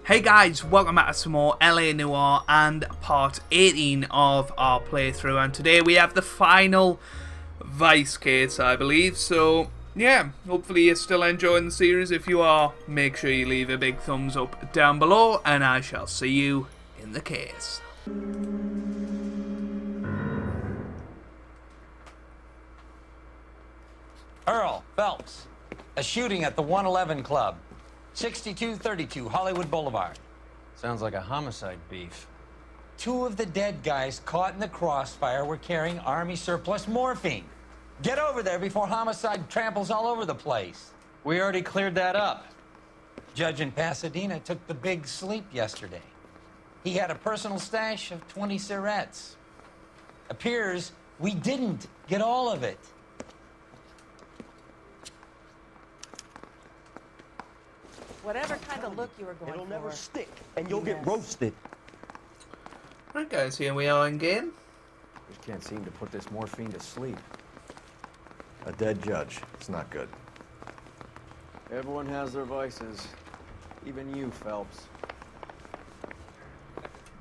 Hey guys, welcome back to some more LA Noire and part 18 of our playthrough, and today we have the final Vice case, I believe. So yeah, hopefully you're still enjoying the series. If you are, make sure you leave a big thumbs up down below, and I shall see you in the case. Earl Phelps, a shooting at the 111 Club, 6232 Hollywood Boulevard. Sounds like a homicide beef. Two of the dead guys caught in the crossfire were carrying Army surplus morphine. Get over there before homicide tramples all over the place. We already cleared that up. Judge in Pasadena took the big sleep yesterday. He had a personal stash of 20 cigarettes. Appears we didn't get all of it. Whatever kind of look you were going for. It'll never stick, and you'll get roasted. Right guys, here we are in game. Just can't seem to put this morphine to sleep. A dead judge. It's not good. Everyone has their vices. Even you, Phelps.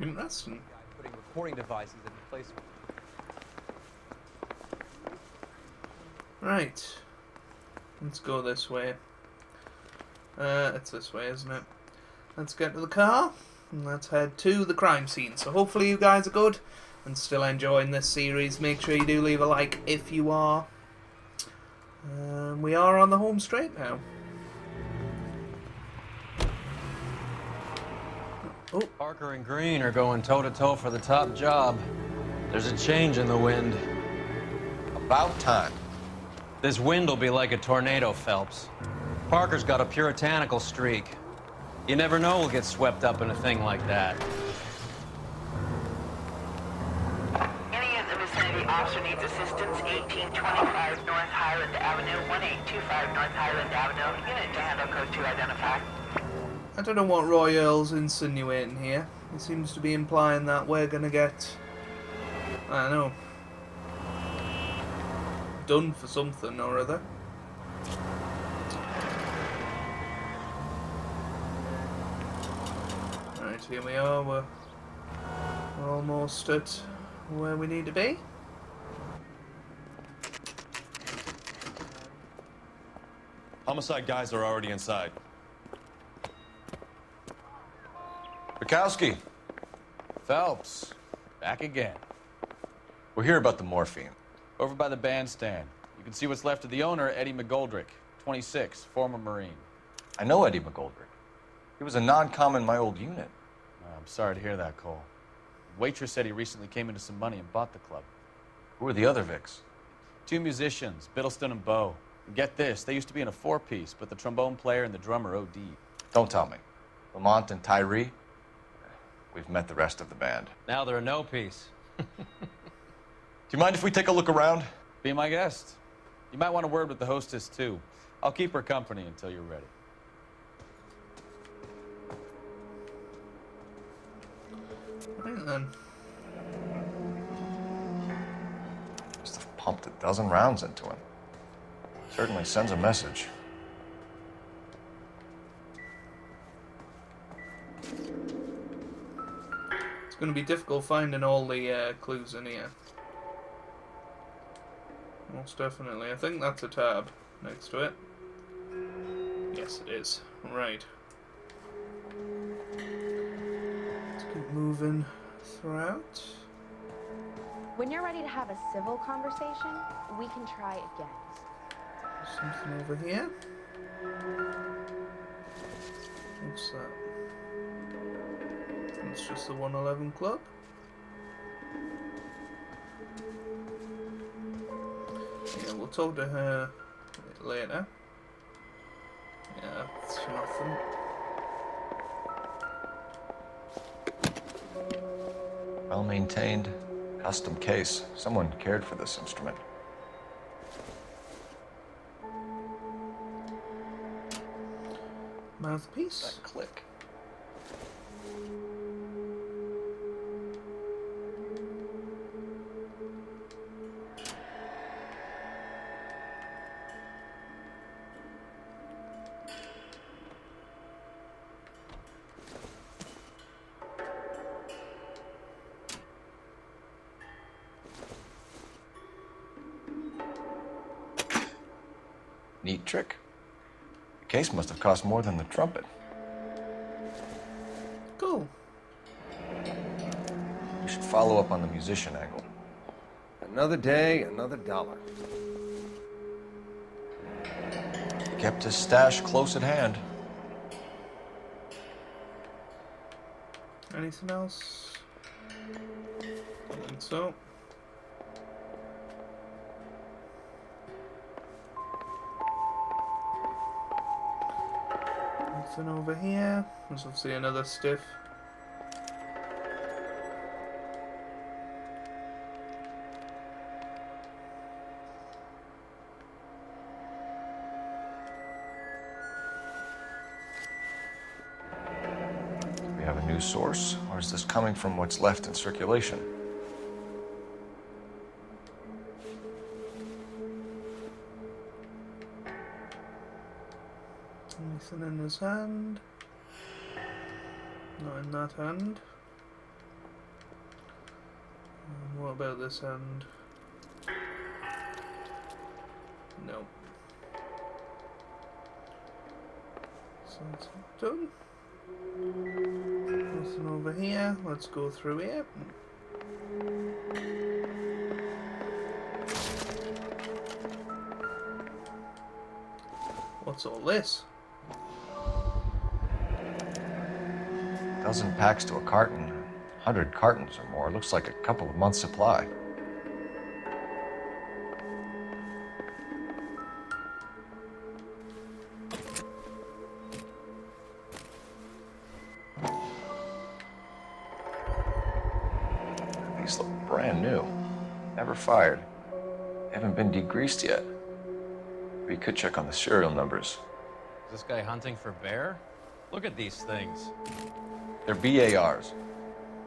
Interesting. Putting recording devices in place. Right. Let's go this way. It's this way, isn't it? Let's get to the car and let's head to the crime scene. So hopefully you guys are good and still enjoying this series. Make sure you do leave a like if you are. We are on the home straight now. Oh, Parker and Green are going toe-to-toe for the top job. There's a change in the wind. About time. This wind will be like a tornado, Phelps. Parker's got a puritanical streak. You never know we'll get swept up in a thing like that. Any in the vicinity officer needs assistance, 1825 North Highland Avenue, 1825 North Highland Avenue. Unit to handle code 2 identify. I don't know what Roy Earl's insinuating here. He seems to be implying that we're gonna get, I don't know, done for something or other. Right, here we are. We're almost at where we need to be. Homicide guys are already inside. Bukowski, Phelps, back again. we're here about the morphine. Over by the bandstand. You can see what's left of the owner, Eddie McGoldrick, 26, former Marine. I know Eddie McGoldrick. He was a non-com in my old unit. I'm sorry to hear that, Cole. The waitress said he recently came into some money and bought the club. Who are the other Vics? Two musicians, Biddleston and Bo. And get this, they used to be in a four-piece, but the trombone player and the drummer OD'd. Don't tell me. Lamont and Tyree? We've met the rest of the band. Now they're a no-piece. Do you mind if we take a look around? Be my guest. You might want a word with the hostess, too. I'll keep her company until you're ready. Right then. Must have pumped a dozen rounds into him. Certainly sends a message. It's going to be difficult finding all the clues in here. Most definitely. I think that's a tab next to it. Yes, it is. Right. Let's keep moving throughout. When you're ready to have a civil conversation, we can try again. Something over here. What's that? It's just the 111 Club. Yeah, we'll talk to her a bit later. Yeah, it's nothing. Well maintained, custom case. Someone cared for this instrument. Mouthpiece. That click. Neat trick. The case must have cost more than the trumpet. Cool. We should follow up on the musician angle. Another day, another dollar. He kept his stash close at hand. Anything else? I think so. Nothing over here. There's obviously another stiff. We have a new source, or is this coming from what's left in circulation? Anything in his hand? Not in that hand. What about this hand? No. So that's done. Nothing over here. Let's go through here. What's all this? Dozen packs to a carton, 100 cartons or more. Looks like a couple of months' supply. These look brand new. Never fired. Haven't been degreased yet. We could check on the serial numbers. Is this guy hunting for bear? Look at these things. They're BARs.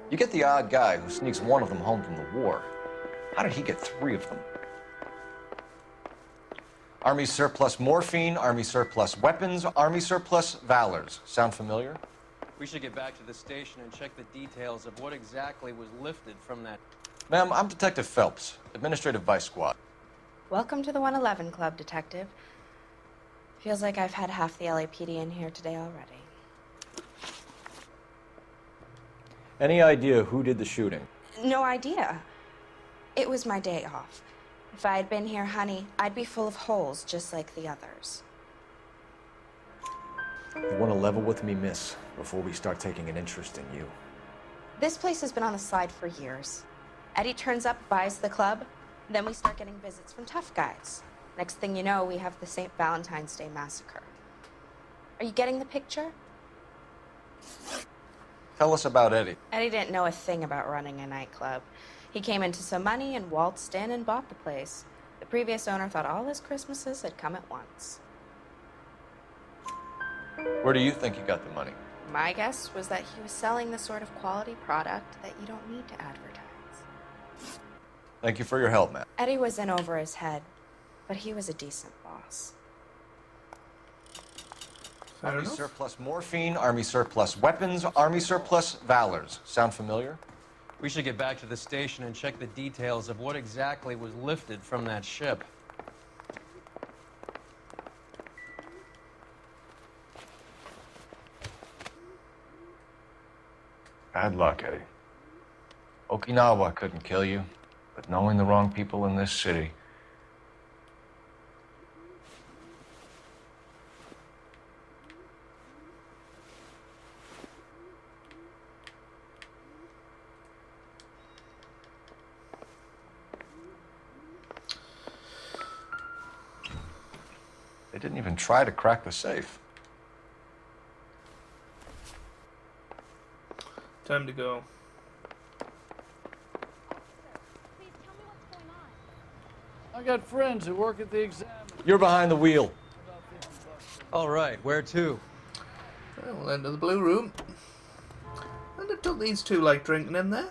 You get the odd guy who sneaks one of them home from the war. How did he get 3 of them? Army surplus morphine, Army surplus weapons, Army surplus valors. Sound familiar? We should get back to the station and check the details of what exactly was lifted from that. Ma'am, I'm Detective Phelps, Administrative Vice Squad. Welcome to the 111 Club, Detective. Feels like I've had half the LAPD in here today already. Any idea who did the shooting? No idea. It was my day off. If I had been here, honey, I'd be full of holes just like the others. You want to level with me, miss, before we start taking an interest in you. This place has been on the slide for years. Eddie turns up, buys the club, then we start getting visits from tough guys. Next thing you know, we have the St. Valentine's Day massacre. Are you getting the picture? Tell us about Eddie. Eddie didn't know a thing about running a nightclub. He came into some money and waltzed in and bought the place. The previous owner thought all his Christmases had come at once. Where do you think he got the money? My guess was that he was selling the sort of quality product that you don't need to advertise. Thank you for your help, Matt. Eddie was in over his head, but he was a decent boss. Fair Army enough. surplus morphine, Army surplus weapons, Army surplus valors. Sound familiar? We should get back to the station and check the details of what exactly was lifted from that ship. Bad luck, Eddie. Okinawa couldn't kill you, but knowing the wrong people in this city. They didn't even try to crack the safe. Time to go. I got friends who work at the exam. You're behind the wheel. All right, where to? Well, we'll enter the blue room. And it took these two like drinking in there.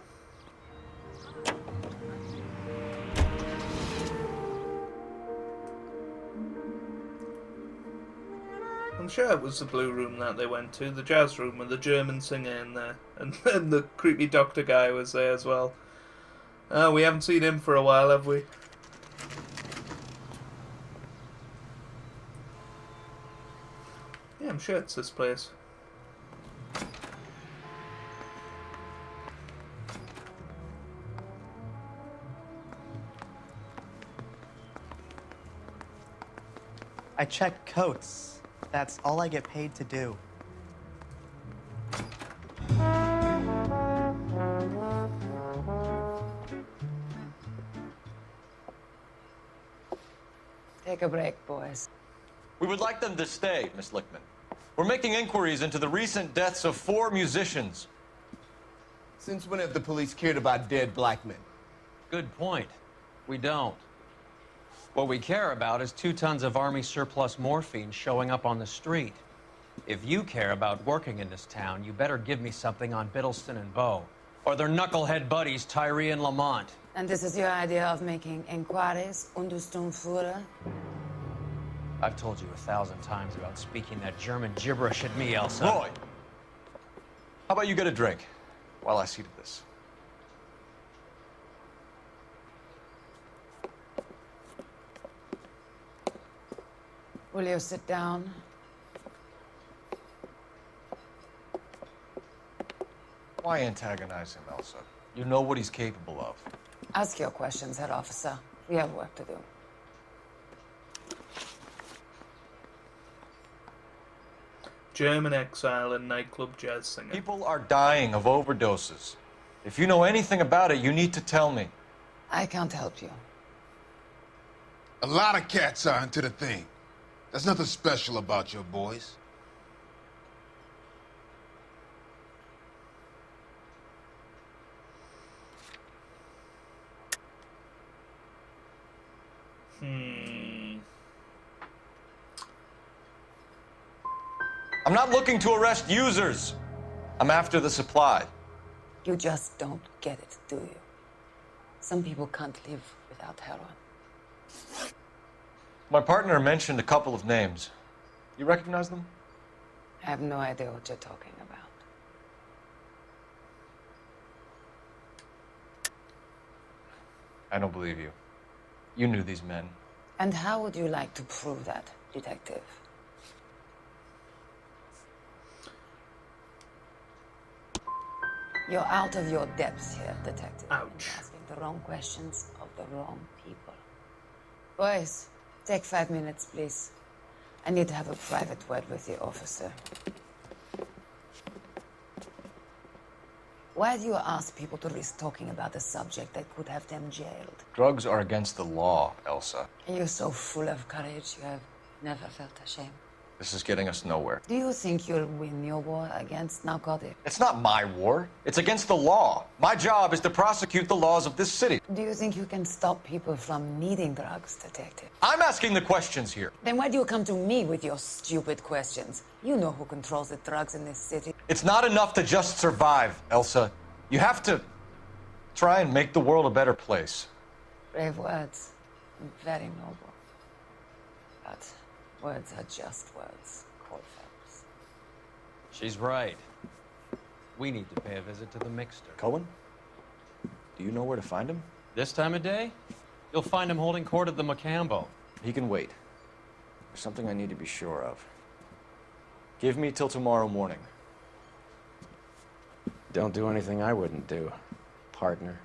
I'm sure it was the blue room that they went to, the jazz room with the German singer in there. And then the creepy doctor guy was there as well. We haven't seen him for a while, have we? I'm sure it's this place. I check coats. That's all I get paid to do. Take a break, boys. We would like them to stay, Miss Lickman. We're making inquiries into the recent deaths of 4 musicians. Since when have the police cared about dead black men? Good point. We don't. What we care about is 2 tons of Army surplus morphine showing up on the street. If you care about working in this town, you better give me something on Biddleston and Bow, or their knucklehead buddies Tyree and Lamont. And this is your idea of making inquiries, Untersturmführer? I've told you 1,000 times about speaking that German gibberish at me, Elsa. Roy! How about you get a drink while I see to this? Will you sit down? Why antagonize him, Elsa? You know what he's capable of. Ask your questions, head officer. We have work to do. German exile and nightclub jazz singer. People are dying of overdoses. If you know anything about it, you need to tell me. I can't help you. A lot of cats are into the thing. There's nothing special about your boys. I'm not looking to arrest users. I'm after the supply. You just don't get it, do you? Some people can't live without heroin. My partner mentioned a couple of names. You recognize them? I have no idea what you're talking about. I don't believe you. You knew these men. And how would you like to prove that, detective? You're out of your depths here, detective. Ouch. You're asking the wrong questions of the wrong people. Boys, take 5 minutes, please. I need to have a private word with the officer. Why do you ask people to risk talking about a subject that could have them jailed? Drugs are against the law, Elsa. And you're so full of courage, you have never felt ashamed. This is getting us nowhere. Do you think you'll win your war against narcotics? It's not my war. It's against the law. My job is to prosecute the laws of this city. Do you think you can stop people from needing drugs, detective? I'm asking the questions here. Then why do you come to me with your stupid questions? You know who controls the drugs in this city. It's not enough to just survive, Elsa. You have to try and make the world a better place. Brave words. Very noble. But words are just words, Cole Phelps. She's right. We need to pay a visit to the Mixter. Cohen? Do you know where to find him? This time of day, you'll find him holding court at the Macambo. He can wait. There's something I need to be sure of. Give me till tomorrow morning. Don't do anything I wouldn't do, partner.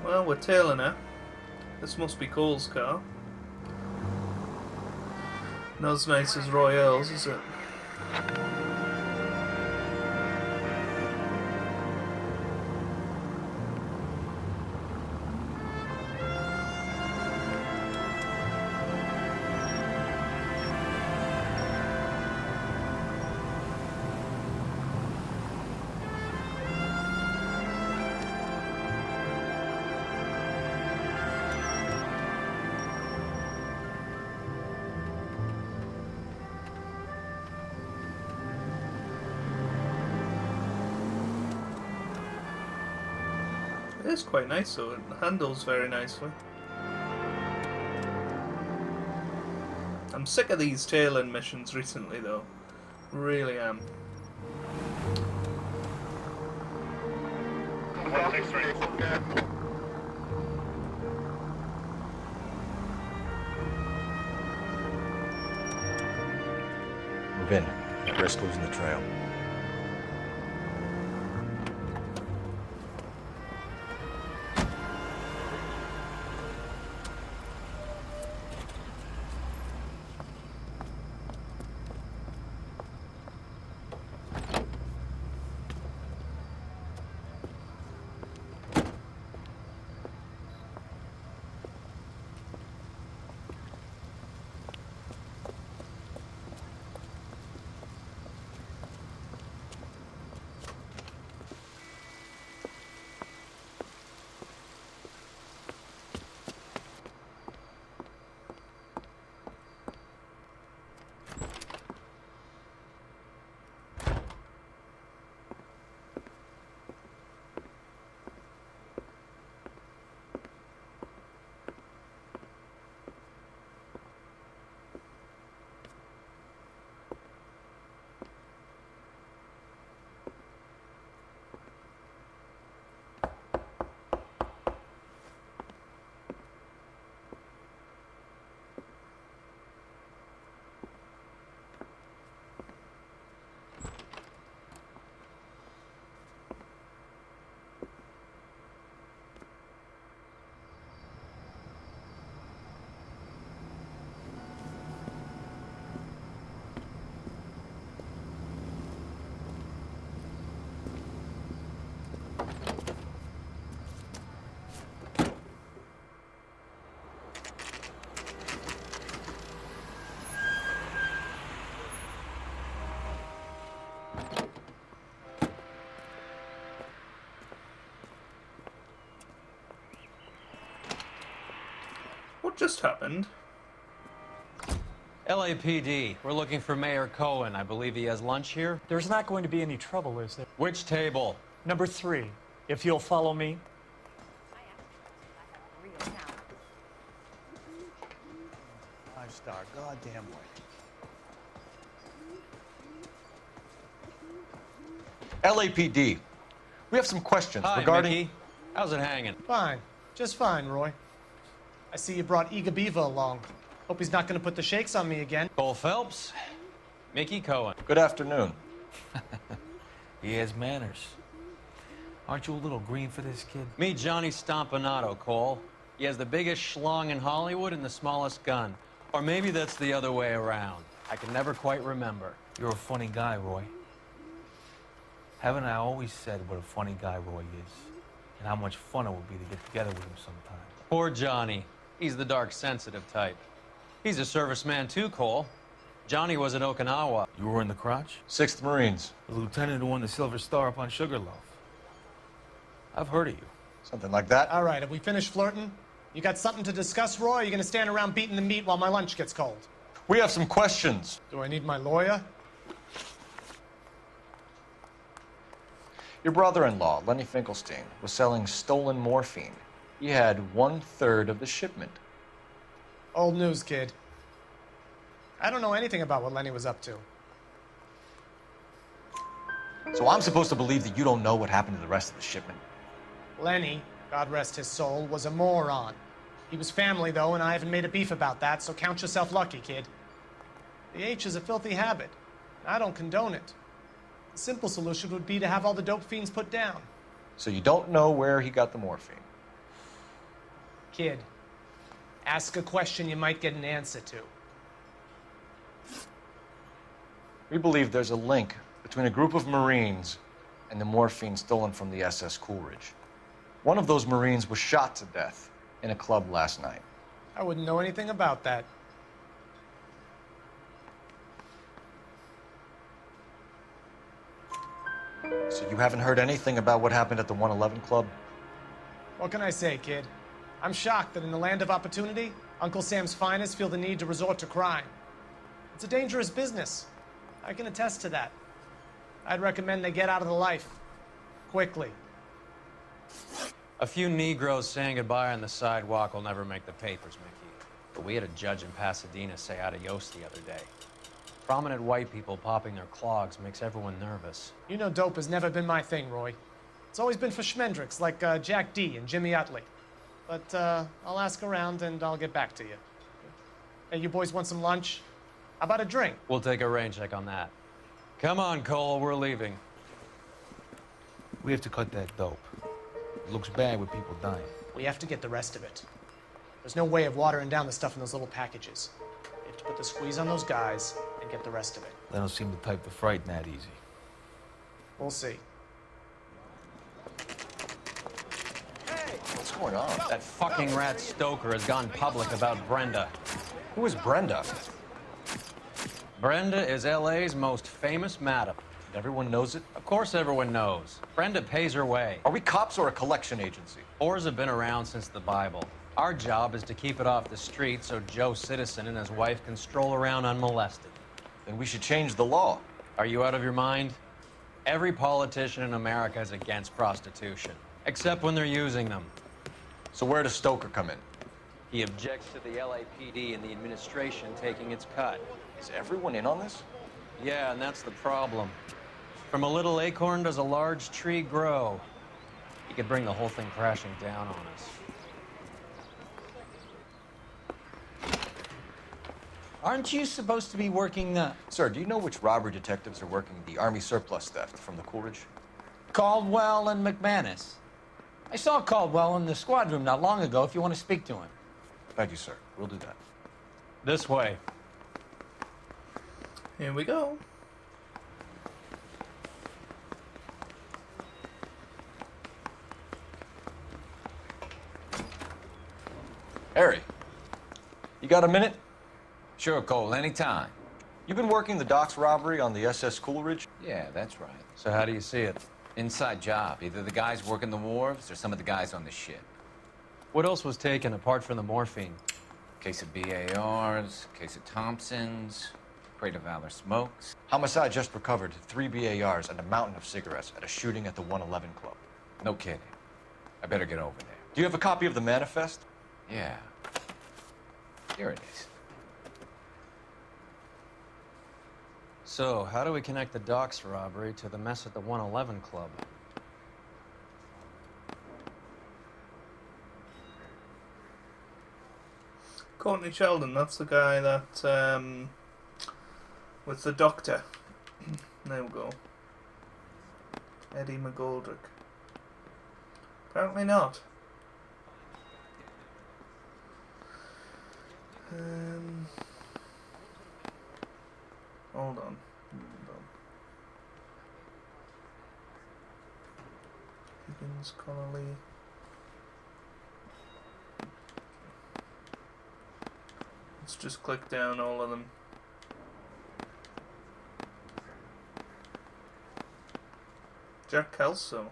Well, we're tailing her. This must be Cole's car. Not as nice as Royale's, is it? It is quite nice though, it handles very nicely. I'm sick of these tail-end missions recently though. Really am. Move in. At risk losing the trail. What just happened? LAPD, we're looking for Mayor Cohen. I believe he has lunch here. There's not going to be any trouble, is there? Which table? Number 3, if you'll follow me. Five-star, goddamn way. LAPD, we have some questions Hi, regarding... Mickey. How's it hanging? Fine. Just fine, Roy. I see you brought Iga Beaver along. Hope he's not going to put the shakes on me again. Cole Phelps, Mickey Cohen. Good afternoon. He has manners. Aren't you a little green for this kid? Meet Johnny Stompanato, Cole. He has the biggest schlong in Hollywood and the smallest gun. Or maybe that's the other way around. I can never quite remember. You're a funny guy, Roy. Haven't I always said what a funny guy Roy is? And how much fun it would be to get together with him sometime. Poor Johnny. He's the dark, sensitive type. He's a serviceman too, Cole. Johnny was in Okinawa. You were in the crotch? 6th Marines. The lieutenant who won the Silver Star up on Sugarloaf. I've heard of you. Something like that. All right, have we finished flirting? You got something to discuss, Roy? Or are you going to stand around beating the meat while my lunch gets cold? We have some questions. Do I need my lawyer? Your brother-in-law, Lenny Finkelstein, was selling stolen morphine. He had 1/3 of the shipment. Old news, kid. I don't know anything about what Lenny was up to. So I'm supposed to believe that you don't know what happened to the rest of the shipment? Lenny, God rest his soul, was a moron. He was family, though, and I haven't made a beef about that, so count yourself lucky, kid. The H is a filthy habit. I don't condone it. The simple solution would be to have all the dope fiends put down. So you don't know where he got the morphine? Kid, ask a question you might get an answer to. We believe there's a link between a group of Marines and the morphine stolen from the SS Coolidge. One of those Marines was shot to death in a club last night. I wouldn't know anything about that. So you haven't heard anything about what happened at the 111 Club? What can I say, kid? I'm shocked that in the land of opportunity, Uncle Sam's finest feel the need to resort to crime. It's a dangerous business. I can attest to that. I'd recommend they get out of the life. Quickly. A few Negroes saying goodbye on the sidewalk will never make the papers, Mickey. But we had a judge in Pasadena say adios the other day. Prominent white people popping their clogs makes everyone nervous. You know dope has never been my thing, Roy. It's always been for schmendricks like Jack D and Jimmy Utley. But I'll ask around and I'll get back to you. Hey, you boys want some lunch? How about a drink? We'll take a rain check on that. Come on, Cole, we're leaving. We have to cut that dope. It looks bad with people dying. We have to get the rest of it. There's no way of watering down the stuff in those little packages. We have to put the squeeze on those guys and get the rest of it. They don't seem the type to frighten that easy. We'll see. What's going on? That fucking rat Stoker has gone public about Brenda. Who is Brenda? Brenda is LA's most famous madam. Everyone knows it? Of course everyone knows. Brenda pays her way. Are we cops or a collection agency? Whores have been around since the Bible. Our job is to keep it off the street so Joe Citizen and his wife can stroll around unmolested. Then we should change the law. Are you out of your mind? Every politician in America is against prostitution, except when they're using them. So where does Stoker come in? He objects to the LAPD and the administration taking its cut. Is everyone in on this? Yeah, and that's the problem. From a little acorn does a large tree grow. He could bring the whole thing crashing down on us. Aren't you supposed to be working Sir, do you know which robbery detectives are working the Army surplus theft from the Coolidge? Caldwell and McManus? I saw Caldwell in the squad room not long ago if you want to speak to him. Thank you, sir. We'll do that. This way. Here we go. Harry, you got a minute? Sure, Cole, anytime. You've been working the docks robbery on the SS Coolidge? Yeah, that's right. So how do you see it? Inside job. Either the guys working the wharves or some of the guys on the ship. What else was taken apart from the morphine? Case of BARs, case of Thompsons, crate of Valor smokes. Homicide just recovered 3 BARs and a mountain of cigarettes at a shooting at the 111 Club. No kidding. I better get over there. Do you have a copy of the manifest? Yeah. Here it is. So, how do we connect the docks robbery to the mess at the 111 Club? Courtney Sheldon, that's the guy that, with the doctor. There we go. Eddie McGoldrick. Apparently not. Hold on. Higgins, Connolly. Let's just click down all of them. Jack Kelso.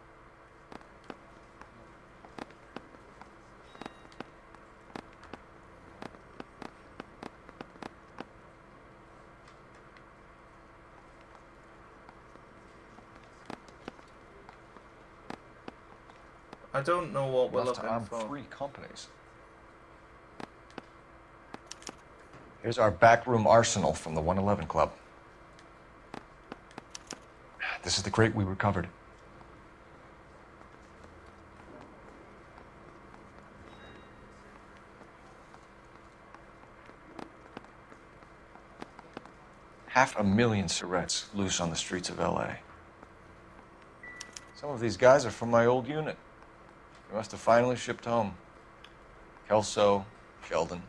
I don't know what we're Enough to looking arm for. 3 companies. Here's our backroom arsenal from the 111 Club. This is the crate we recovered. $500,000 cigarettes loose on the streets of LA. Some of these guys are from my old unit. They must have finally shipped home. Kelso, Sheldon,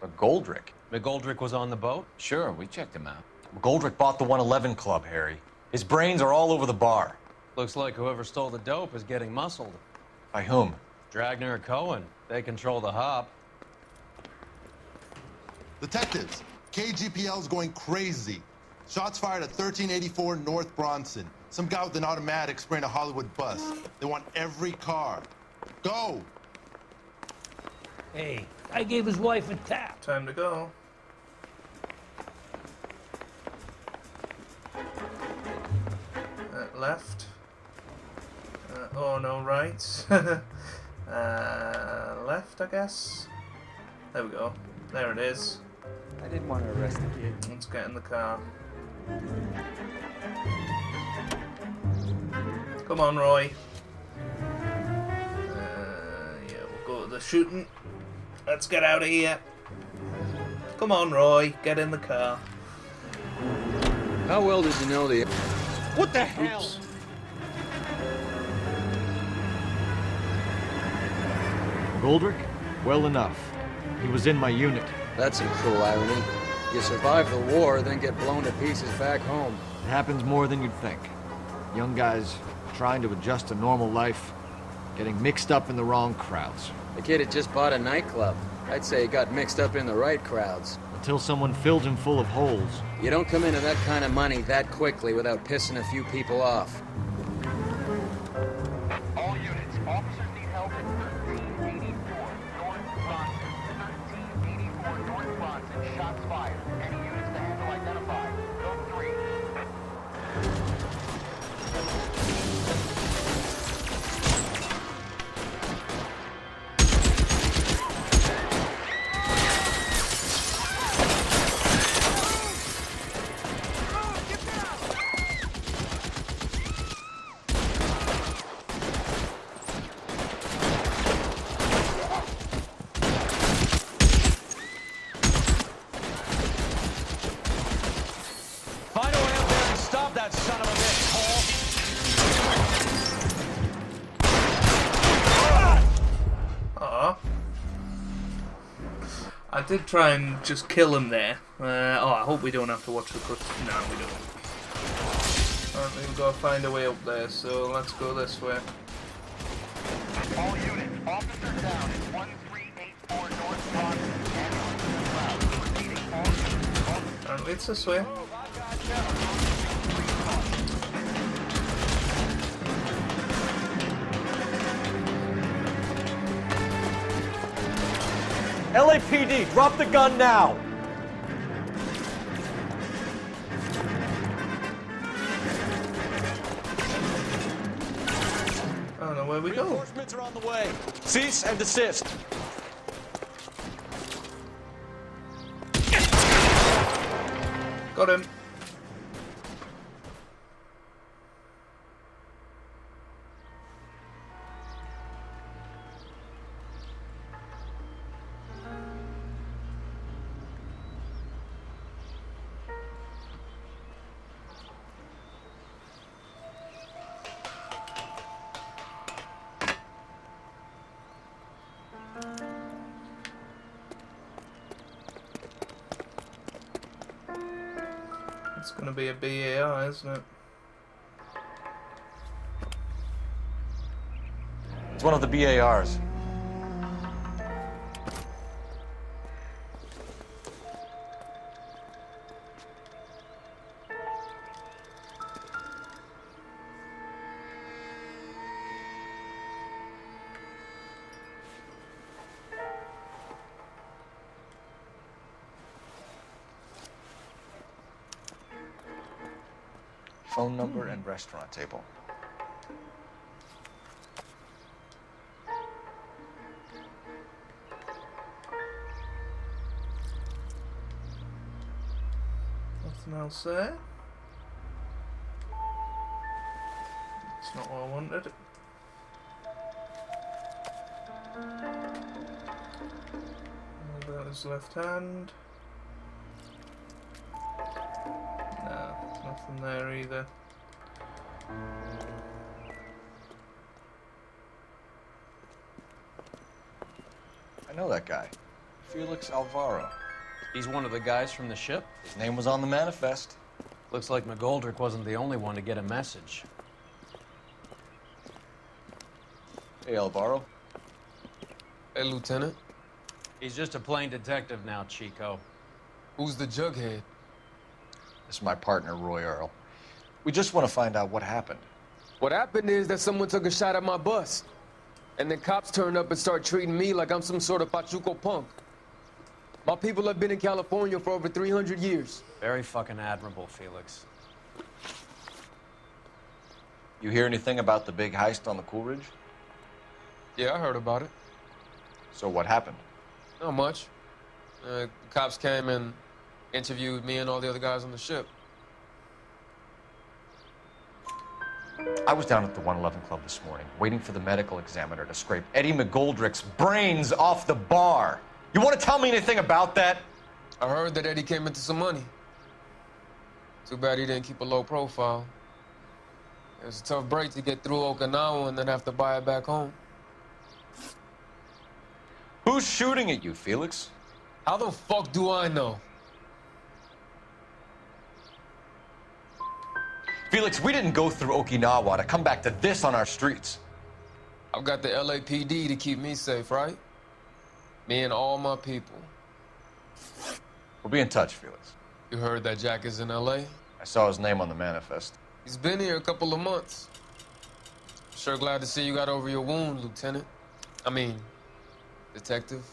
McGoldrick. McGoldrick was on the boat? Sure, we checked him out. McGoldrick bought the 111 Club, Harry. His brains are all over the bar. Looks like whoever stole the dope is getting muscled. By whom? Dragner or Cohen. They control the hop. Detectives, KGPL's going crazy. Shots fired at 1384 North Bronson. Some guy with an automatic spraying a Hollywood bus. They want every car. Go! Hey, I gave his wife a tap. Time to go. Left. Oh Oh no, right. Left, I guess. There we go. There it is. I didn't want to arrest the kid. Let's get in the car. Come on, Roy. Yeah, we'll go to the shooting. Let's get out of here. Come on, Roy. Get in the car. How well did you know the... What the hell? Oops. Goldrick? Well enough. He was in my unit. That's some cruel irony. You survive the war, then get blown to pieces back home. It happens more than you'd think. Young guys trying to adjust to normal life, getting mixed up in the wrong crowds. The kid had just bought a nightclub. I'd say he got mixed up in the right crowds. Until someone filled him full of holes. You don't come into that kind of money that quickly without pissing a few people off. All units, officers need help at 1384 North Bronson. 1384 North Bronson, shots fired. Any units to handle identified. Code 3. Find a way up there and stop that son of a bitch, Cole. Aw. I did try and just kill him there. I hope we don't have to watch the cut. No, we don't. Apparently we've got to find a way up there, so let's go this way. All units, officers down at 1384 North Bronson. Ambulance in the crowd. Proceeding all units. Apparently it's this way. LAPD, drop the gun now! I don't know where we go. Reinforcements are on the way. Cease and desist. Got him. It's gonna be a BAR, isn't it? It's one of the BARs. Phone number and restaurant table. Nothing else there. That's not what I wanted. That is left hand. No, nothing there either. I know that guy. Felix Alvaro. He's one of the guys from the ship? His name was on the manifest. Looks like McGoldrick wasn't the only one to get a message. Hey, Alvaro. Hey, Lieutenant. He's just a plain detective now, Chico. Who's the jughead? This is my partner, Roy Earl. We just want to find out what happened. What happened is that someone took a shot at my bus. And then cops turned up and started treating me like I'm some sort of Pachuco punk. My people have been in California for over 300 years. Very fucking admirable, Felix. You hear anything about the big heist on the Coolridge? Yeah, I heard about it. So what happened? Not much. The cops came and interviewed me and all the other guys on the ship. I was down at the 111 Club this morning, waiting for the medical examiner to scrape Eddie McGoldrick's brains off the bar. You want to tell me anything about that? I heard that Eddie came into some money. Too bad he didn't keep a low profile. It was a tough break to get through Okinawa and then have to buy it back home. Who's shooting at you, Felix? How the fuck do I know? Felix, we didn't go through Okinawa to come back to this on our streets. I've got the LAPD to keep me safe, right? Me and all my people. We'll be in touch, Felix. You heard that Jack is in LA? I saw his name on the manifest. He's been here a couple of months. Sure glad to see you got over your wound, Lieutenant. I mean, Detective.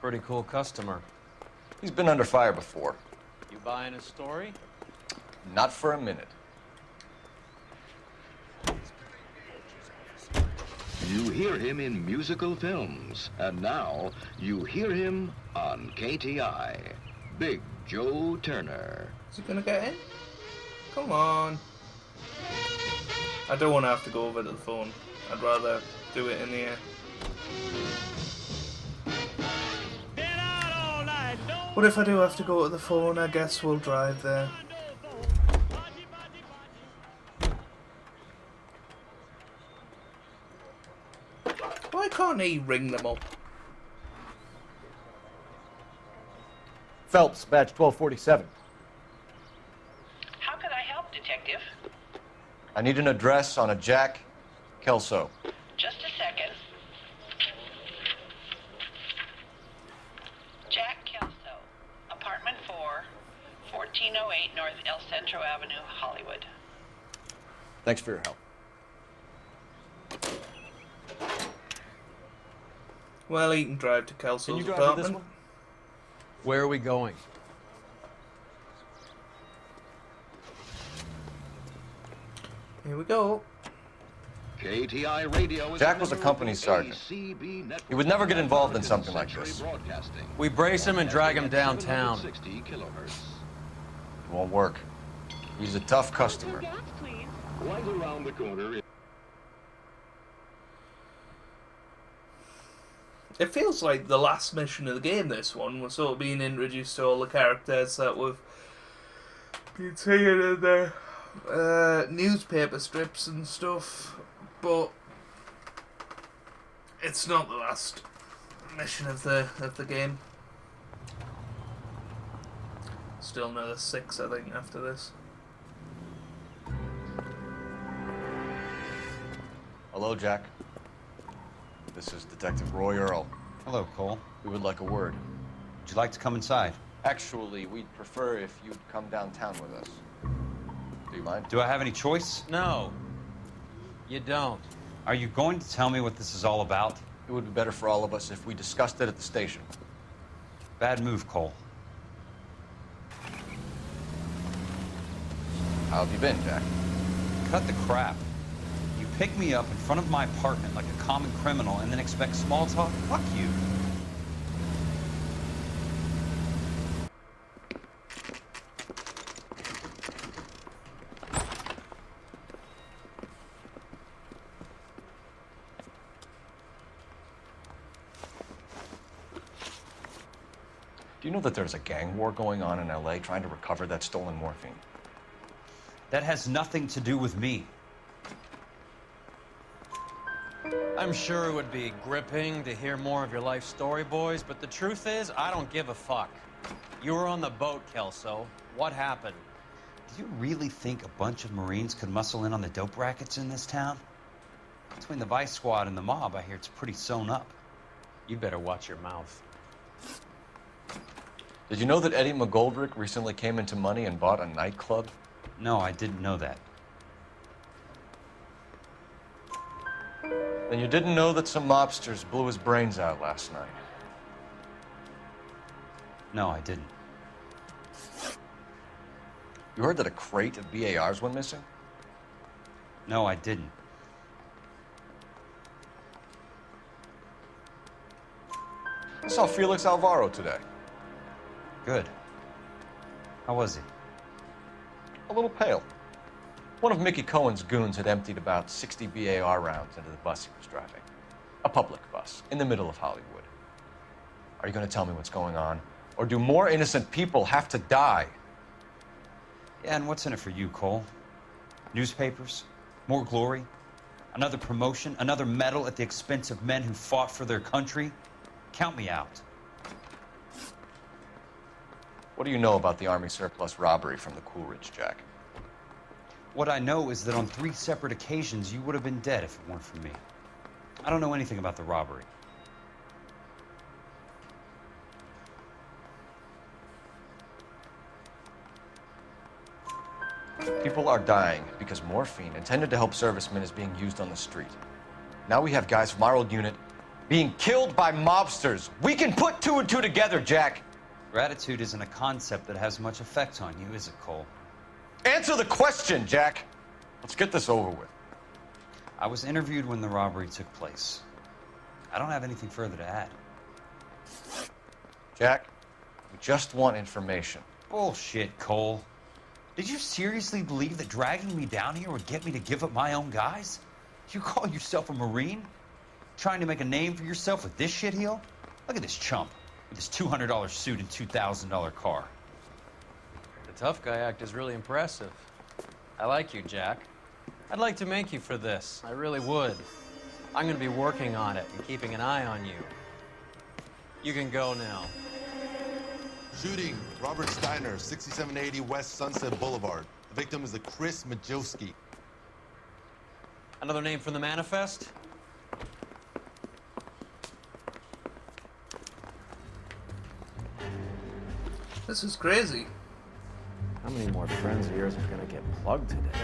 Pretty cool customer. He's been under fire before. You buying his story? Not for a minute. You hear him in musical films, and now you hear him on KTI. Big Joe Turner. Is he gonna get in? Come on. I don't want to have to go over to the phone. I'd rather do it in the air. But if I do have to go to the phone, I guess we'll drive there. Why can't he ring them up? Phelps, badge 1247. How can I help, Detective? I need an address on a Jack Kelso. Just a second. Jack Kelso, apartment 4, 1408 North El Centro Avenue, Hollywood. Thanks for your help. Well, he can drive to Kelso's Can you drive apartment. to this one? Where are we going? Here we go. KTI Radio is Jack was a company sergeant. He would never get involved in something like this. We brace him and drag him downtown. Kilohertz. It won't work. He's a tough customer. Right around the corner. It feels like the last mission of the game, this one. We're sort of being introduced to all the characters that we've been seeing in the newspaper strips and stuff. But it's not the last mission of the game. Still another 6, I think, after this. Hello, Jack. This is Detective Roy Earl. Hello, Cole. We would like a word. Would you like to come inside? Actually, we'd prefer if you'd come downtown with us. Do you mind? Do I have any choice? No, you don't. Are you going to tell me what this is all about? It would be better for all of us if we discussed it at the station. Bad move, Cole. How have you been, Jack? Cut the crap. You pick me up in front of my apartment like a common criminal and then expect small talk? Fuck you. Do you know that there's a gang war going on in LA trying to recover that stolen morphine? That has nothing to do with me. I'm sure it would be gripping to hear more of your life story, boys, but the truth is, I don't give a fuck. You were on the boat, Kelso. What happened? Do you really think a bunch of Marines could muscle in on the dope rackets in this town? Between the Vice Squad and the mob, I hear it's pretty sewn up. You better watch your mouth. Did you know that Eddie McGoldrick recently came into money and bought a nightclub? No, I didn't know that. Then you didn't know that some mobsters blew his brains out last night? No, I didn't. You You heard that a crate of BARs went missing? No, I didn't. I saw Felix Alvaro today. Good. How was he? A little pale. One of Mickey Cohen's goons had emptied about 60 BAR rounds into the bus he was driving. A public bus, in the middle of Hollywood. Are you going to tell me what's going on? Or do more innocent people have to die? Yeah, and what's in it for you, Cole? Newspapers? More glory? Another promotion? Another medal at the expense of men who fought for their country? Count me out. What do you know about the Army surplus robbery from the Coolidge, Jack? What I know is that on 3 separate occasions, you would have been dead if it weren't for me. I don't know anything about the robbery. People are dying because morphine intended to help servicemen is being used on the street. Now we have guys from our old unit being killed by mobsters. We can put 2 and 2 together, Jack. Gratitude isn't a concept that has much effect on you, is it, Cole? Answer the question, Jack. Let's get this over with. I was interviewed when the robbery took place. I don't have anything further to add. Jack, we just want information. Bullshit, Cole. Did you seriously believe that dragging me down here would get me to give up my own guys? You call yourself a Marine? Trying to make a name for yourself with this shitheel? Look at this chump with his $200 suit and $2,000 car. The tough guy act is really impressive. I like you, Jack. I'd like to make you for this. I really would. I'm going to be working on it and keeping an eye on you. You can go now. Shooting, Robert Steiner, 6780 West Sunset Boulevard. The victim is a Chris Majowski. Another name from the manifest? This is crazy. How many more friends of yours are gonna get plugged today?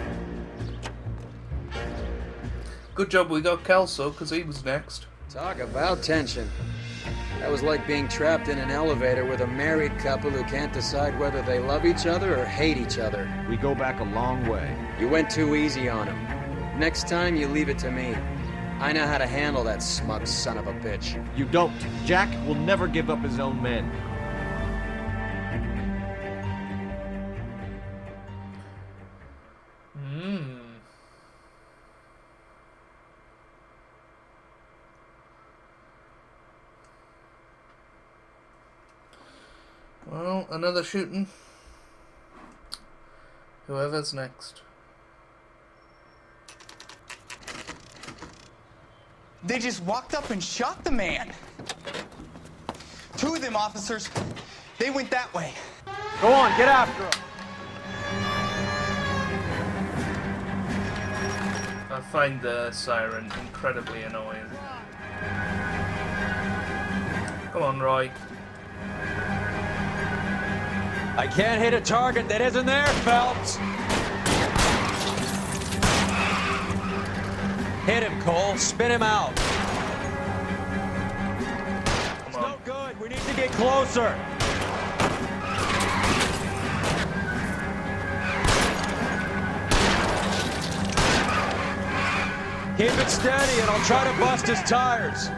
Good job we got Kelso, because he was next. Talk about tension. That was like being trapped in an elevator with a married couple who can't decide whether they love each other or hate each other. We go back a long way. You went too easy on him. Next time, you leave it to me. I know how to handle that smug son of a bitch. You don't. Jack will never give up his own men. Well, another shooting. Whoever's next. They just walked up and shot the man. 2 of them officers, they went that way. Go on, get after him. I find the siren incredibly annoying. Come on, Roy. I can't hit a target that isn't there, Phelps. Hit him, Cole. Spin him out. It's no good. We need to get closer. Keep it steady, and I'll try to bust his tires.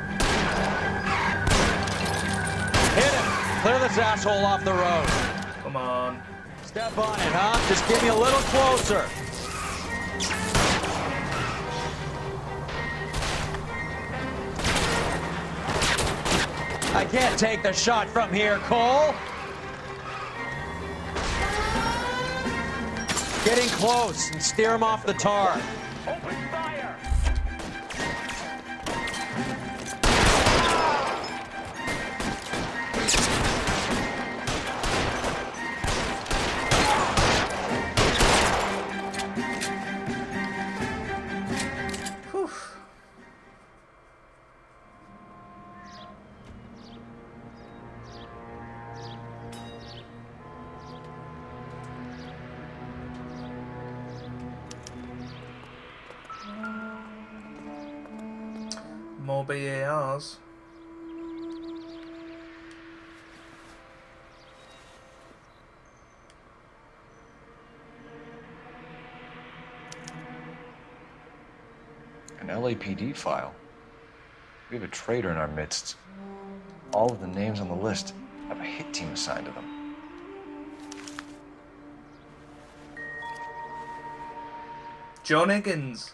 Hit him. Clear this asshole off the road. Come on. Step on it, huh? Just get me a little closer. I can't take the shot from here, Cole. Getting close and steer him off the tar. Open fire! More BARs. LAPD file. We have a traitor in our midst. All of the names on the list have a hit team assigned to them. John Higgins.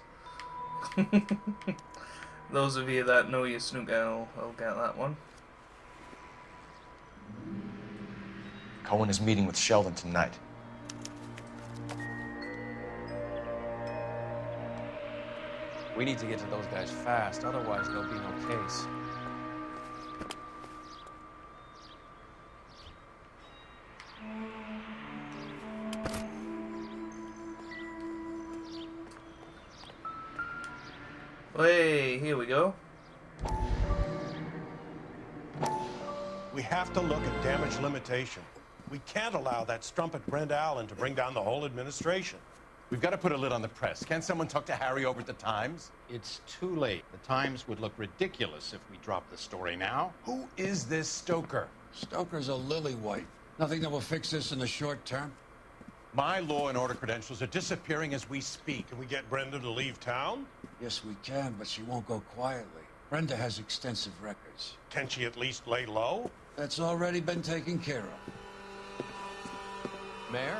Those of you that know your snooker will get that one. Cohen is meeting with Sheldon tonight. We need to get to those guys fast, otherwise there'll be no case. Hey, here we go. We have to look at damage limitation. We can't allow that strumpet Brent Allen to bring down the whole administration. We've got to put a lid on the press. Can't someone talk to Harry over at the Times? It's too late. The Times would look ridiculous if we dropped the story now. Who is this Stoker? Stoker's a lily-white. Nothing that will fix this in the short term. My law and order credentials are disappearing as we speak. Can we get Brenda to leave town? Yes, we can, but she won't go quietly. Brenda has extensive records. Can she at least lay low? That's already been taken care of. Mayor?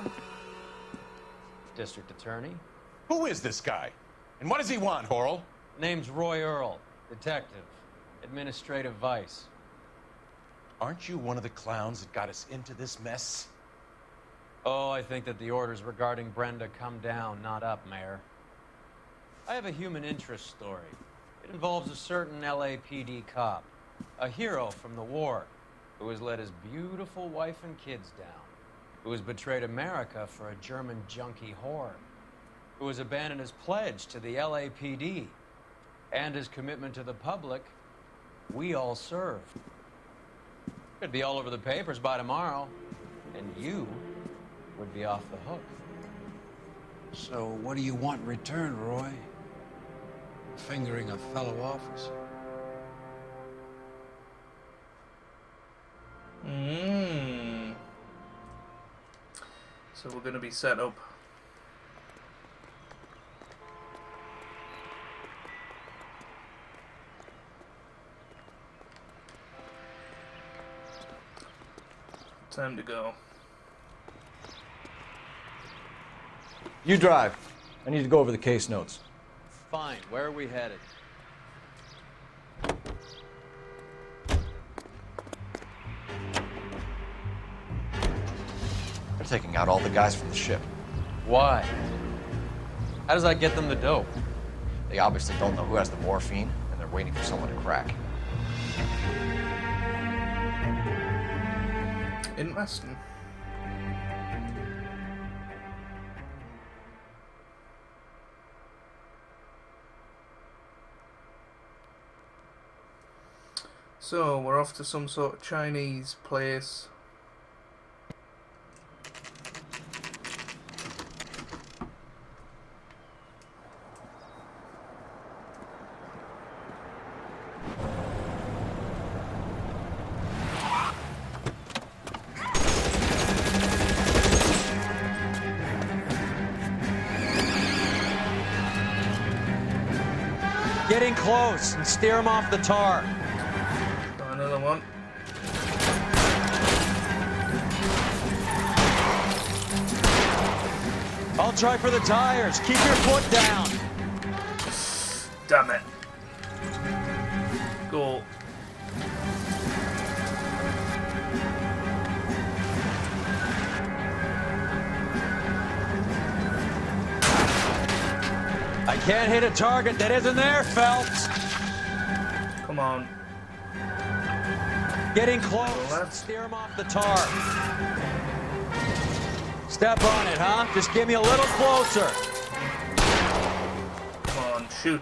District Attorney? Who is this guy? And what does he want, Horrell? Name's Roy Earl, detective, administrative vice. Aren't you one of the clowns that got us into this mess? Oh, I think that the orders regarding Brenda come down, not up, Mayor. I have a human interest story. It involves a certain LAPD cop, a hero from the war, who has let his beautiful wife and kids down, who has betrayed America for a German junkie whore, who has abandoned his pledge to the LAPD and his commitment to the public we all served. Could be all over the papers by tomorrow, and you would be off the hook. So what do you want in return, Roy? Fingering a fellow officer? So we're going to be set up. Time to go. You drive. I need to go over the case notes. Fine, where are we headed? They're taking out all the guys from the ship. Why? How does that get them the dope? They obviously don't know who has the morphine, and they're waiting for someone to crack. Interesting. So, we're off to some sort of Chinese place. Get in close and steer him off the tar. Another one. I'll try for the tires. Keep your foot down. Damn it. Go. I can't hit a target that isn't there, Phelps. Come on. Get in close. Steer him off the tar. Step on it, huh? Just get me a little closer. Come on, shoot.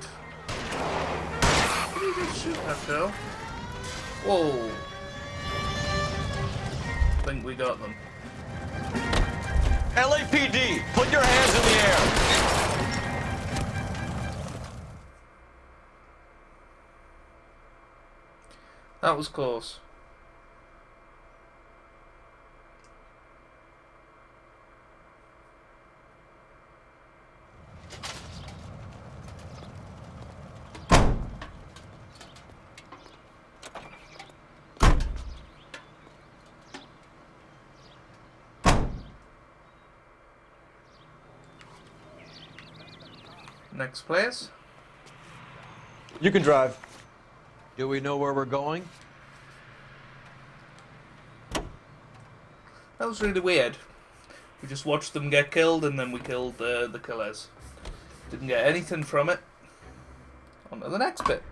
Did he just shoot that girl? Whoa. I think we got them. LAPD, put your hands in the air. That was close. Next place. You can drive. Do we know where we're going? That was really weird. We just watched them get killed and then we killed the killers. Didn't get anything from it. On to the next bit.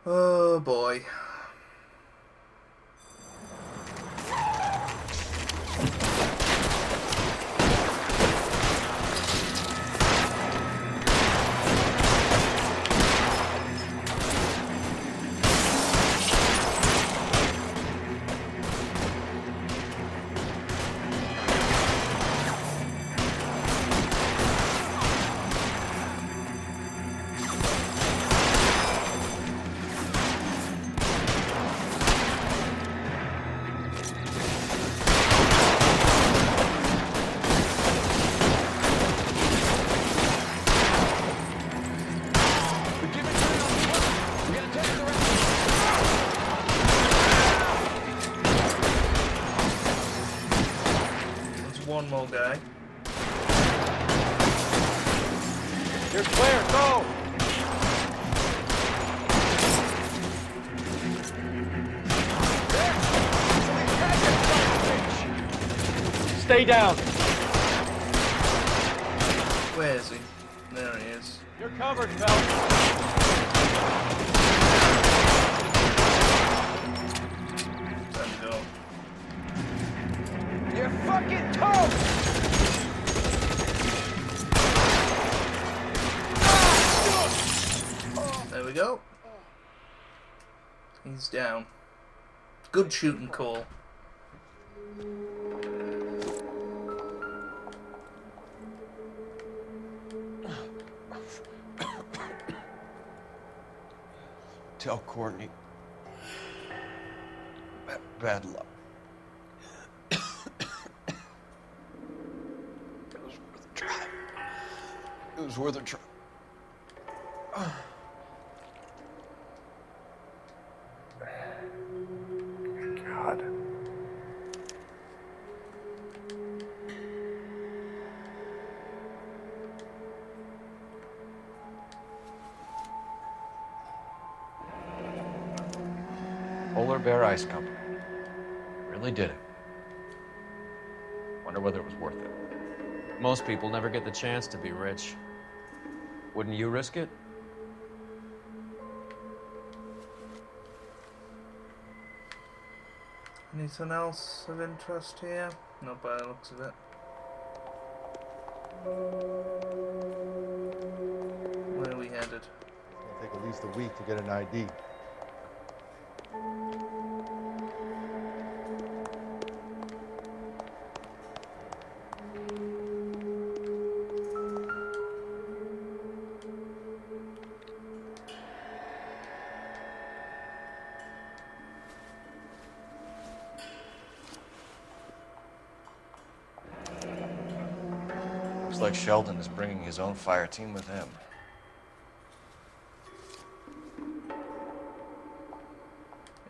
Oh boy. One more guy. You're clear, go! Stay down. Where is he? There he is. You're covered, fella. Time to go. You're fucking toast! There we go. He's down. Good shooting call. Tell Courtney. Bad luck. It was worth a try. God. Polar Bear Ice Company. Really did it. Wonder whether it was worth it. Most people never get the chance to be rich. Wouldn't you risk it? Anything else of interest here? Not by the looks of it. Where are we headed? It'll take at least a week to get an ID. Looks like Sheldon is bringing his own fire team with him.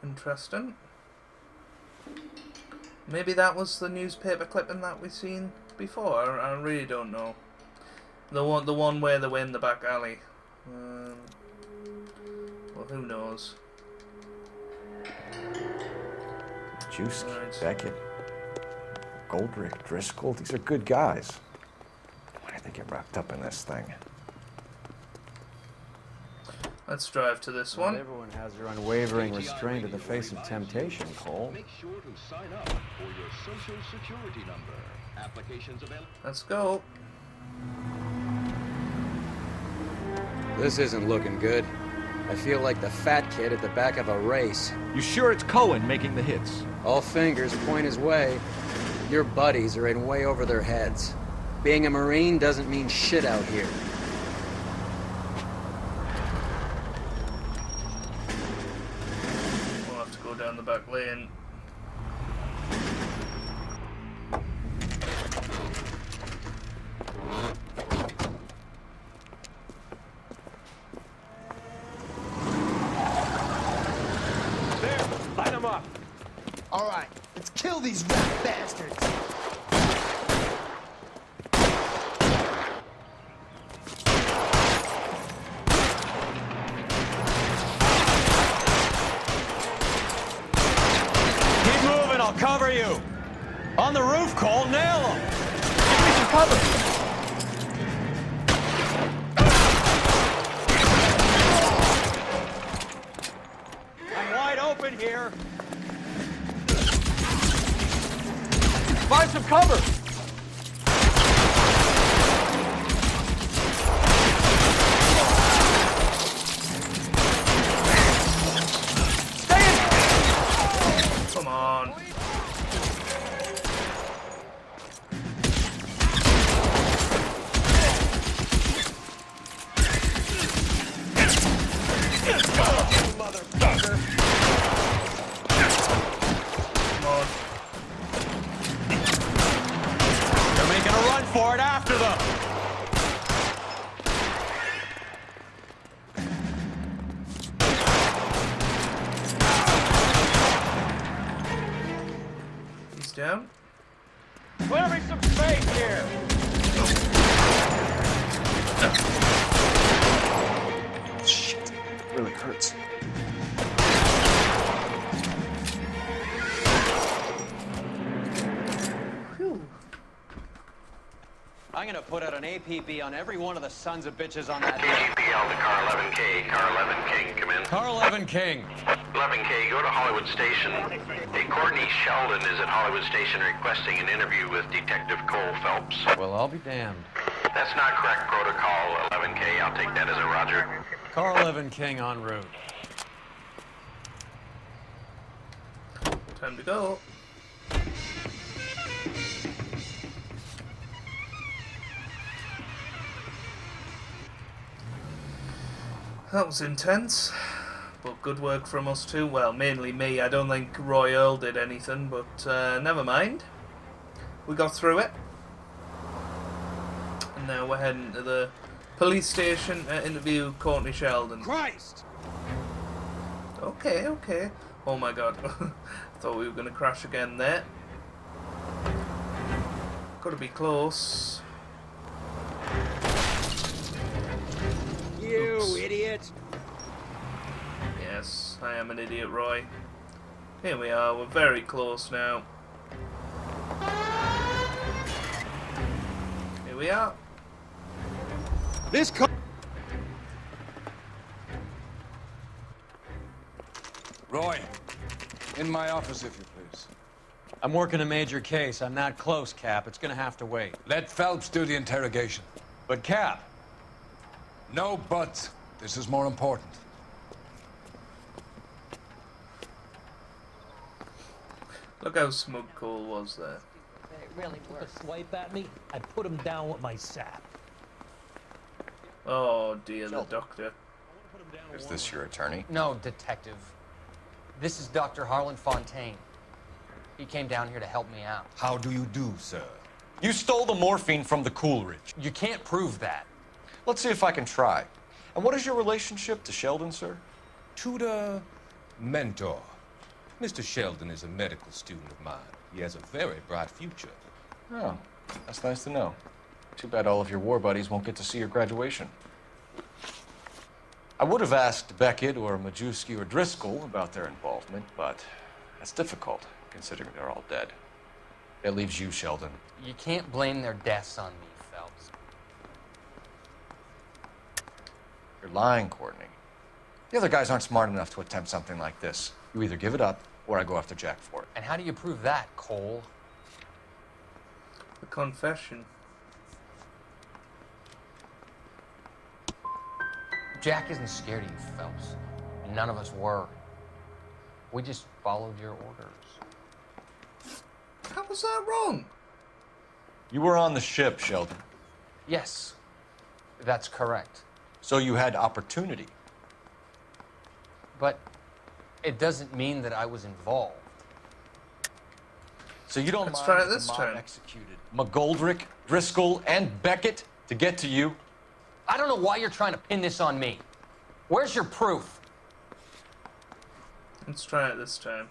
Interesting. Maybe that was the newspaper clipping that we've seen before. I really don't know. The one where they were in the back alley. Well, who knows? Juice, Right. Beckett, Goldrick, Driscoll, these are good guys. Why did they get wrapped up in this thing? Let's drive to this Not one. everyone has their unwavering restraint in the face of temptation, Cole. Make sure to sign up for your social security number. Applications available. Let's go. This isn't looking good. I feel like the fat kid at the back of a race. You sure it's Cohen making the hits? All fingers point his way. Your buddies are in way over their heads. Being a Marine doesn't mean shit out here. We'll have to go down the back lane. On the roof, Cole, nail him! Give me some cover! I'm wide open here. Find some cover! Come on. Motherfucker! Come on. They're making a run for it after them! He's down. Clear me some space here. Shit, really hurts. I'm gonna put out an APB on every one of the sons of bitches on that. KGPL to car 11K. Car 11 King, come in. Car 11 King. 11K, go to Hollywood Station. Hey, Courtney Sheldon is at Hollywood Station requesting an interview with Detective Cole Phelps. Well, I'll be damned. That's not correct protocol, 11K. I'll take that as a roger. Car 11 King en route. Time to go. That was intense, but good work from us too. Well, mainly me. I don't think Roy Earl did anything, but never mind. We got through it. And now we're heading to the police station to interview Courtney Sheldon. Christ! Okay, okay. Oh my god. I thought we were going to crash again there. Gotta be close. You Oops. idiot! Yes, I am an idiot, Roy. Here we are, we're very close now. Here we are. This car. Roy, in my office, if you please. I'm working a major case. I'm not close, Cap. It's gonna have to wait. Let Phelps do the interrogation. But, Cap. No buts. This is more important. Look how smug Cole was there. It really took a swipe at me. I put him down with my sap. Oh dear, the doctor. Is this your attorney? No, detective. This is Dr. Harlan Fontaine. He came down here to help me out. How do you do, sir? You stole the morphine from the Coolidge. You can't prove that. Let's see if I can try. And what is your relationship to Sheldon, sir? Tutor, mentor. Mr. Sheldon is a medical student of mine. He has a very bright future. Oh, that's nice to know. Too bad all of your war buddies won't get to see your graduation. I would have asked Beckett or Majewski or Driscoll about their involvement, but that's difficult, considering they're all dead. That leaves you, Sheldon. You can't blame their deaths on me, Phelps. You're lying, Courtney. The other guys aren't smart enough to attempt something like this. You either give it up, or I go after Jack for it. And how do you prove that, Cole? The confession. Jack isn't scared of you, Phelps. None of us were. We just followed your orders. How was that wrong? You were on the ship, Sheldon. Yes, that's correct. So you had opportunity. But it doesn't mean that I was involved. So you don't Let's mind try it if this the mob time. executed McGoldrick, Driscoll, and Beckett to get to you? I don't know why you're trying to pin this on me. Where's your proof? Let's try it this time.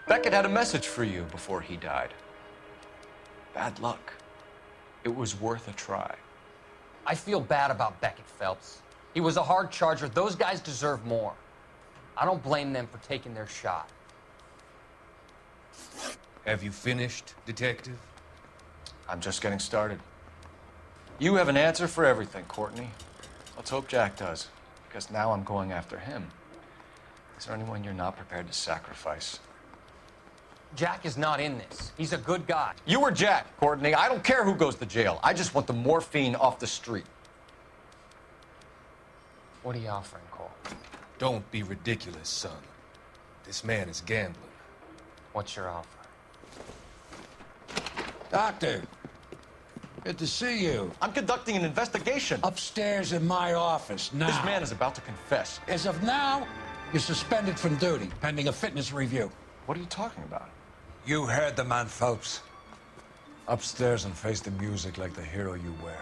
Beckett had a message for you before he died. Bad luck. It was worth a try. I feel bad about Beckett, Phelps. He was a hard charger. Those guys deserve more. I don't blame them for taking their shot. Have you finished, Detective? I'm just getting started. You have an answer for everything, Courtney. Let's hope Jack does, because now I'm going after him. Is there anyone you're not prepared to sacrifice? Jack is not in this. He's a good guy. You or Jack, Courtney. I don't care who goes to jail. I just want the morphine off the street. What are you offering, Cole? Don't be ridiculous, son. This man is gambling. What's your offer? Doctor, good to see you. I'm conducting an investigation. Upstairs in my office, now. This man is about to confess. As of now, you're suspended from duty, pending a fitness review. What are you talking about? You heard the man, Phelps. Upstairs and face the music like the hero you were.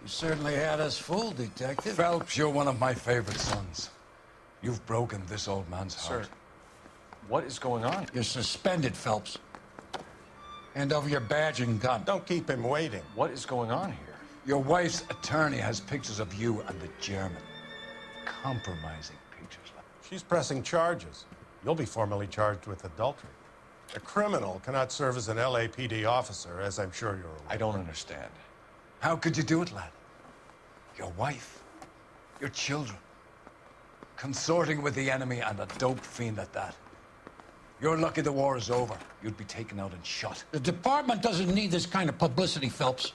You certainly had us fooled, Detective. Phelps, you're one of my favorite sons. You've broken this old man's heart. Sir, what is going on? You're suspended, Phelps. Hand over your badge and gun. Don't keep him waiting. What is going on here? Your wife's attorney has pictures of you and the German. Compromising pictures. She's pressing charges. You'll be formally charged with adultery. A criminal cannot serve as an LAPD officer, as I'm sure you're aware. I don't understand. How could you do it, lad? Your wife, your children, consorting with the enemy and a dope fiend at that. You're lucky the war is over. You'd be taken out and shot. The department doesn't need this kind of publicity, Phelps.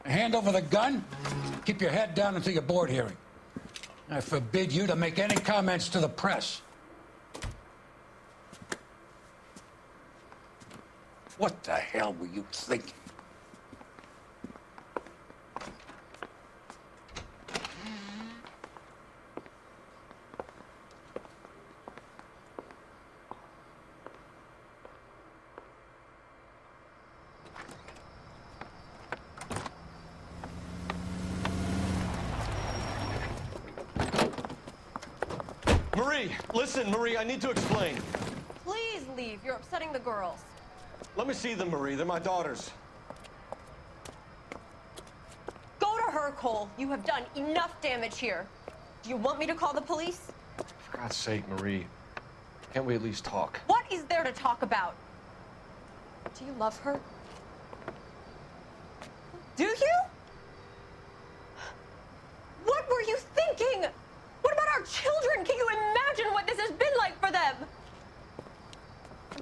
Hand over the gun, keep your head down until your board hearing. I forbid you to make any comments to the press. What the hell were you thinking? Marie, listen, Marie, I need to explain. Please leave. You're upsetting the girls. Let me see them, Marie. They're my daughters. Go to her, Cole. You have done enough damage here. Do you want me to call the police? For God's sake, Marie, can't we at least talk? What is there to talk about? Do you love her? Do you? What were you thinking? What about our children? Can you imagine what this has been like for them?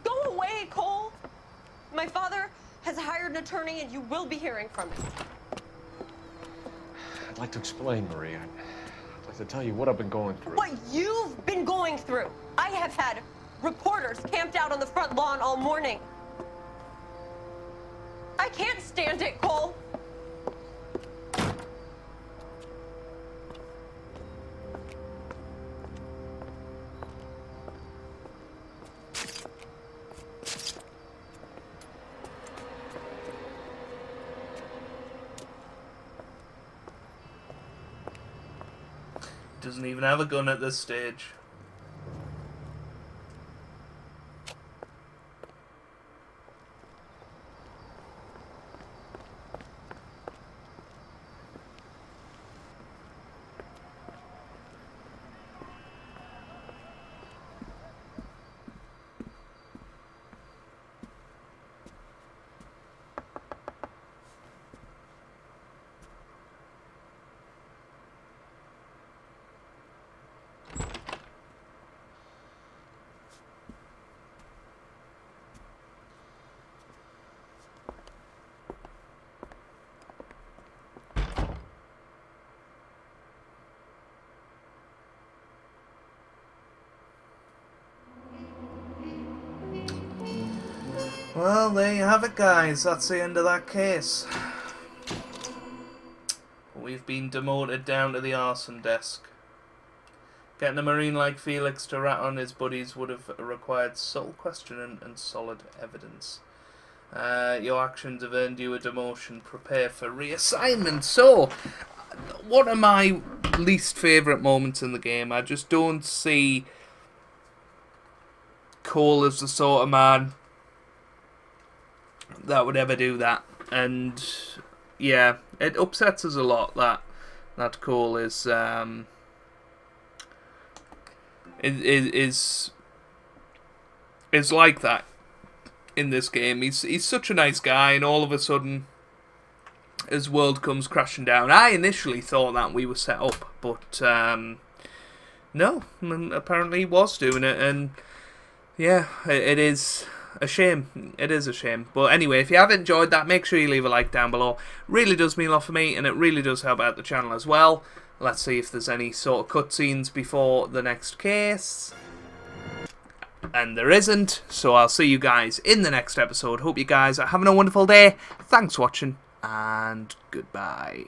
Go away, Cole. My father has hired an attorney and you will be hearing from him. I'd like to explain, Marie. I'd like to tell you what I've been going through. What you've been going through. I have had reporters camped out on the front lawn all morning. I can't stand it, Cole. Doesn't even have a gun at this stage. Well, there you have it, guys. That's the end of that case. We've been demoted down to the arson desk. Getting a Marine like Felix to rat on his buddies would have required subtle questioning and solid evidence. Your actions have earned you a demotion. Prepare for reassignment. So, one of my least favourite moments in the game. I just don't see Cole as the sort of man that would ever do that. And yeah, it upsets us a lot that that Cole is like that in this game. He's such a nice guy, and all of a sudden his world comes crashing down. I initially thought that we were set up, but no, apparently he was doing it, and yeah, it is a shame. It is a shame. But anyway, if you have enjoyed that, make sure you leave a like down below. Really does mean a lot for me, and it really does help out the channel as well. Let's see if there's any sort of cutscenes before the next case. And there isn't, so I'll see you guys in the next episode. Hope you guys are having a wonderful day. Thanks for watching, and goodbye.